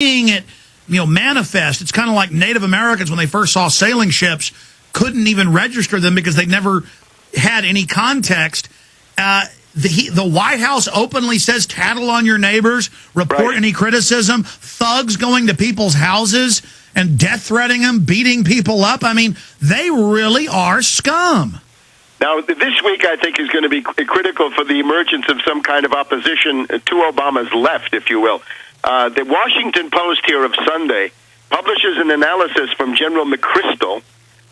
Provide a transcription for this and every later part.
seeing it, manifest. It's kind of like Native Americans when they first saw sailing ships couldn't even register them because they never had any context. The White House openly says tattle on your neighbors, report any criticism, thugs going to people's houses and death threatening them, beating people up. I mean, they really are scum. Now, this week, I think, is going to be critical for the emergence of some kind of opposition to Obama's left, if you will. The Washington Post here of Sunday publishes an analysis from General McChrystal,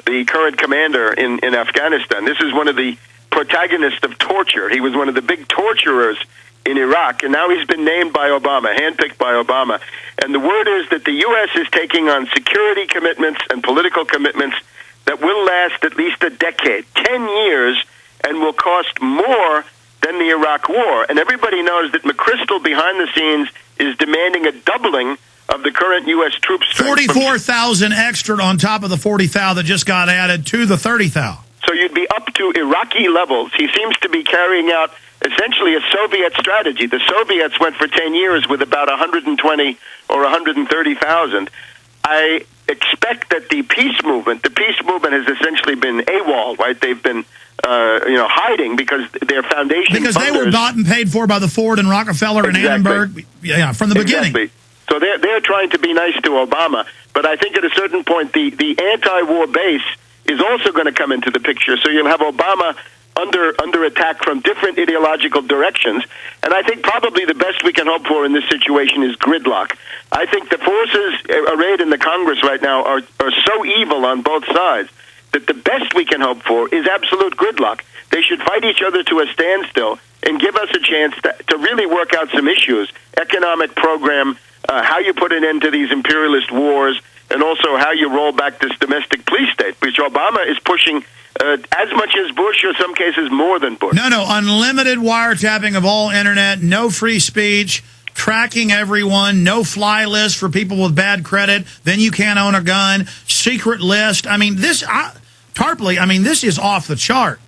the current commander in Afghanistan. This is one of the protagonists of torture. He was one of the big torturers in Iraq, and now he's been named by Obama, handpicked by Obama. And the word is that the U.S. is taking on security commitments and political commitments that will last at least a decade, 10 years, and will cost more than the Iraq War. And everybody knows that McChrystal, behind the scenes, is demanding a doubling of the current U.S. troop strength. 44,000 extra on top of the 40,000 that just got added to the 30,000. So you'd be up to Iraqi levels. He seems to be carrying out essentially a Soviet strategy. The Soviets went for 10 years with about 120 or 130,000. I expect that the peace movement has essentially been AWOL, right? They've been hiding because their foundation because funders, they were bought and paid for by the Ford and Rockefeller and Annenberg, from the beginning. So they're trying to be nice to Obama, but I think at a certain point the anti-war base is also going to come into the picture. So you'll have Obama under attack from different ideological directions, and I think probably the best we can hope for in this situation is gridlock. I think the forces arrayed in the Congress right now are so evil on both sides that the best we can hope for is absolute gridlock. They should fight each other to a standstill and give us a chance to really work out some issues, economic program, how you put an end to these imperialist wars, and also how you roll back this domestic police state, which Obama is pushing as much as Bush, or some cases more than Bush. No, unlimited wiretapping of all internet, no free speech, tracking everyone, no fly list for people with bad credit, then you can't own a gun, secret list. I mean, Tarpley, this is off the chart.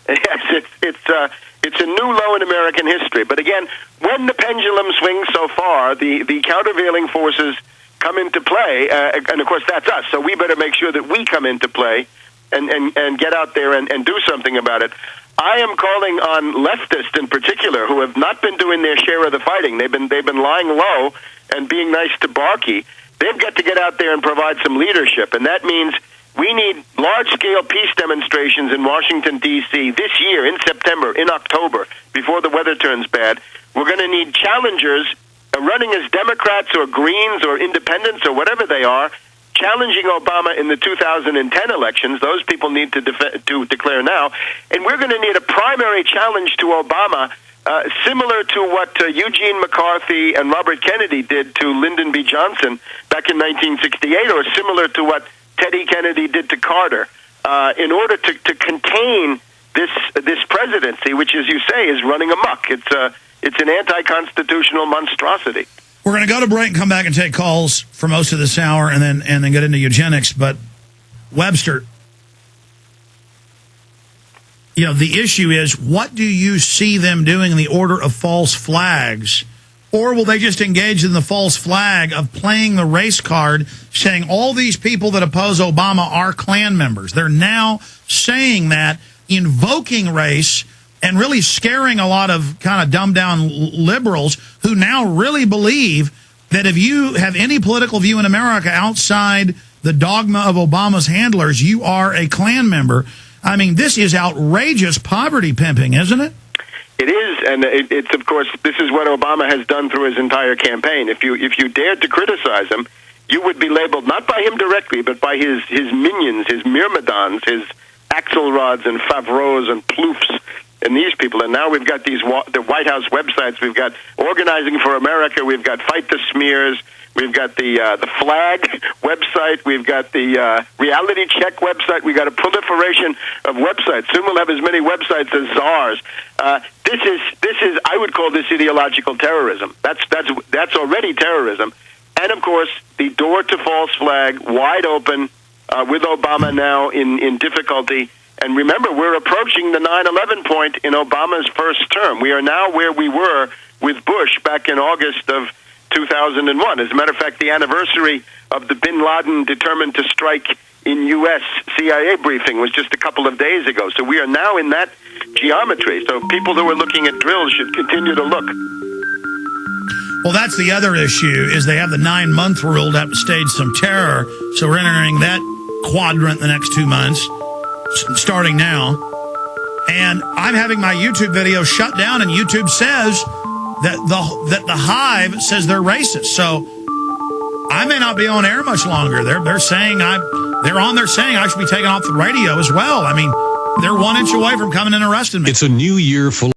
Yes, it's a new low in American history. But again, when the pendulum swings so far, the countervailing forces come into play, and of course that's us. So we better make sure that we come into play and get out there and do something about it. I am calling on leftists in particular who have not been doing their share of the fighting. They've been lying low and being nice to Barkey. They've got to get out there and provide some leadership, and that means we need large-scale peace demonstrations in Washington, D.C. this year, in September, in October, before the weather turns bad. We're going to need challengers running as Democrats or Greens or Independents or whatever they are, challenging Obama in the 2010 elections. Those people need to declare now. And we're going to need a primary challenge to Obama, similar to what Eugene McCarthy and Robert Kennedy did to Lyndon B. Johnson back in 1968, or similar to what Teddy Kennedy did to Carter, in order to contain this presidency, which, as you say, is running amok. It's an anti-constitutional monstrosity. We're going to go to break and come back and take calls for most of this hour and then get into eugenics. But, Webster, the issue is, what do you see them doing in the order of false flags? Or will they just engage in the false flag of playing the race card, saying all these people that oppose Obama are Klan members? They're now saying that, invoking race, and really scaring a lot of kind of dumbed-down liberals who now really believe that if you have any political view in America outside the dogma of Obama's handlers, you are a Klan member. I mean, this is outrageous poverty pimping, isn't it? It is, and it's of course, this is what Obama has done through his entire campaign. If you dared to criticize him, you would be labeled not by him directly, but by his minions, his myrmidons, his Axelrods and Favreaus and Ploufs, and these people. And now we've got the White House websites. We've got Organizing for America. We've got Fight the Smears. We've got the Flag website. We've got the Reality Check website. We've got a proliferation of websites. Soon we'll have as many websites as czars. This is I would call this ideological terrorism. That's already terrorism. And of course, the door to false flag wide open with Obama now in difficulty. And remember, we're approaching the 9/11 point in Obama's first term. We are now where we were with Bush back in August of 2001. As a matter of fact, the anniversary of the Bin Laden determined to strike in U.S. CIA briefing was just a couple of days ago. So we are now in that geometry. So people who are looking at drills should continue to look. Well, that's the other issue, is they have the 9-month rule to have to stage some terror. So we're entering that quadrant the next 2 months, starting now. And I'm having my YouTube video shut down, and YouTube says that the Hive says they're racist. So I may not be on air much longer. They're saying they're on there saying I should be taken off the radio as well. I mean, they're 1 inch away from coming and arresting me. It's a new year full